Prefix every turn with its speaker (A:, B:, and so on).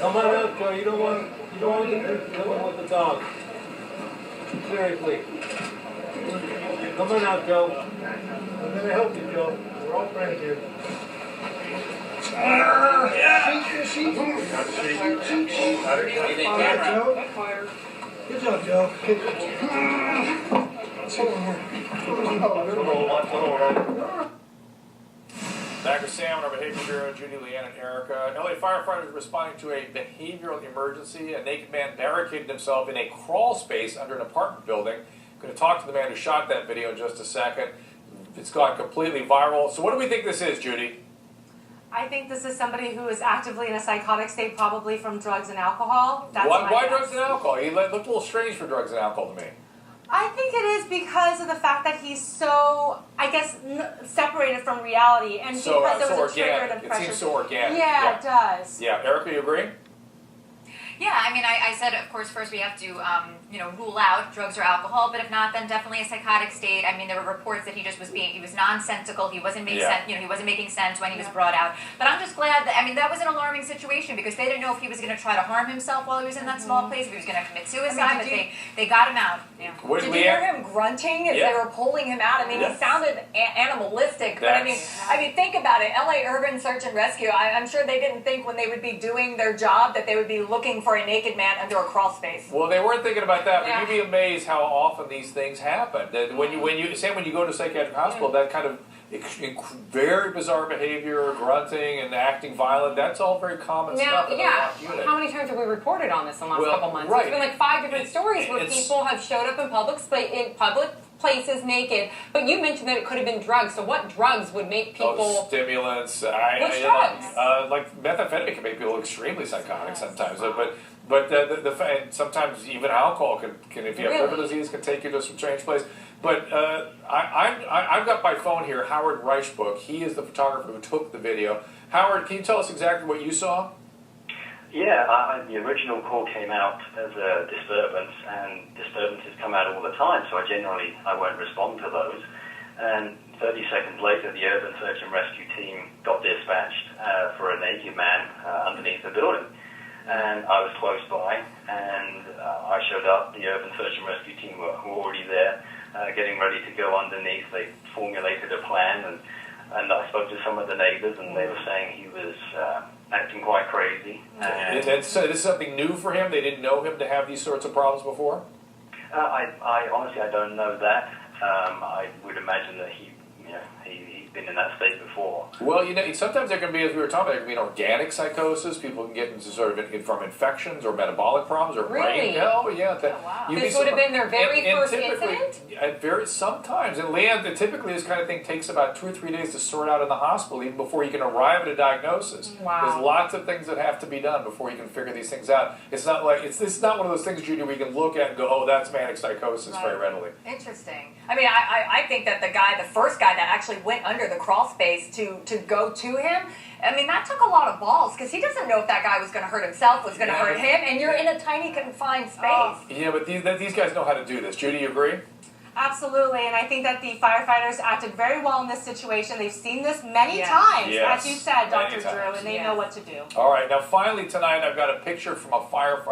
A: Come on out, Joe. You don't want with the dog. Seriously. Come on out, Joe. I'm gonna help you, Joe. We're all friends here. Good job, Joe.
B: Back with Sam, our Behavior Bureau, Judy, Leanne, and Erica. LA firefighters responding to a behavioral emergency. A naked man barricaded himself in a crawl space under an apartment building. Going to talk to the man who shot that video in just a second. It's gone completely viral. So what do we think this is, Judy?
C: I think this is somebody who is actively in a psychotic state, probably from drugs and alcohol. That's
B: Why drugs and alcohol? He looked a little strange for drugs and alcohol to me.
C: I think it is because of the fact that he's so, I guess, separated from reality, and
B: So,
C: because there
B: so
C: was a trigger
B: organic.
C: and
B: It
C: pressure.
B: seems so organic.
C: Yeah, it does.
B: Yeah, Erica, you agree?
D: Yeah, I mean, I said, of course, first we have to, rule out drugs or alcohol, but if not, then definitely a psychotic state. I mean, there were reports that he was nonsensical. He wasn't making sense. He wasn't making sense when he was brought out. But I'm just glad that, that was an alarming situation because they didn't know if he was going to try to harm himself while he was in that small place, if he was going to commit suicide. But they got him out. Yeah.
E: Did you hear him grunting as they were pulling him out? I mean, he sounded animalistic. But I mean, think about it. LA Urban Search and Rescue. I'm sure they didn't think when they would be doing their job that they would be looking for a naked man under a crawl space.
B: Well, they weren't thinking about that, but you'd be amazed how often these things happen. That when you go to a psychiatric hospital, that kind of very bizarre behavior, grunting and acting violent, that's all very common stuff.
F: How many times have we reported on this in the last couple months? There's been like 5 different stories where people have showed up in public places naked, but you mentioned that it could have been drugs. So what drugs would make people...
B: stimulants.
F: Which drugs?
B: Like methamphetamine can make people extremely psychotic sometimes. But and sometimes even alcohol can if you have liver disease, can take you to some strange place. But I've got by phone here Howard Reichbook. He is the photographer who took the video. Howard, can you tell us exactly what you saw?
G: Yeah, the original call came out as a disturbance, and disturbances come out all the time, so I won't respond to those. And 30 seconds later, the Urban Search and Rescue team got dispatched for a naked man underneath the building. And I was close by, and I showed up. The Urban Search and Rescue team were already there, getting ready to go underneath. They formulated a plan, and I spoke to some of the neighbors, and they were saying he was acting quite crazy.
B: And so this is something new for him? They didn't know him to have these sorts of problems before?
G: I honestly, I don't know that. I would imagine that he's been in that state before.
B: Well, sometimes there can be, as we were talking about, there can be an organic psychosis. People can get into from infections or metabolic problems or brain. Oh, yeah.
F: This would have been their very first incident?
B: Sometimes. And Leanne, typically this kind of thing takes about 2 or 3 days to sort out in the hospital, even before you can arrive at a diagnosis.
F: Wow.
B: There's lots of things that have to be done before you can figure these things out. It's not like, it's not one of those things, Judy, we can look at and go, oh, that's manic psychosis very readily.
E: Interesting. I mean, I think that the first guy that actually went under the crawl space to go to him, I mean, that took a lot of balls because he doesn't know if that guy was going to hurt himself, was going to hurt him, and you're in a tiny confined space.
B: Yeah, but these guys know how to do this. Judy, you agree?
C: Absolutely, and I think that the firefighters acted very well in this situation. They've seen this many times, as you said, Dr. Drew, and they know what to do.
B: All right, now finally tonight I've got a picture from a firefighter.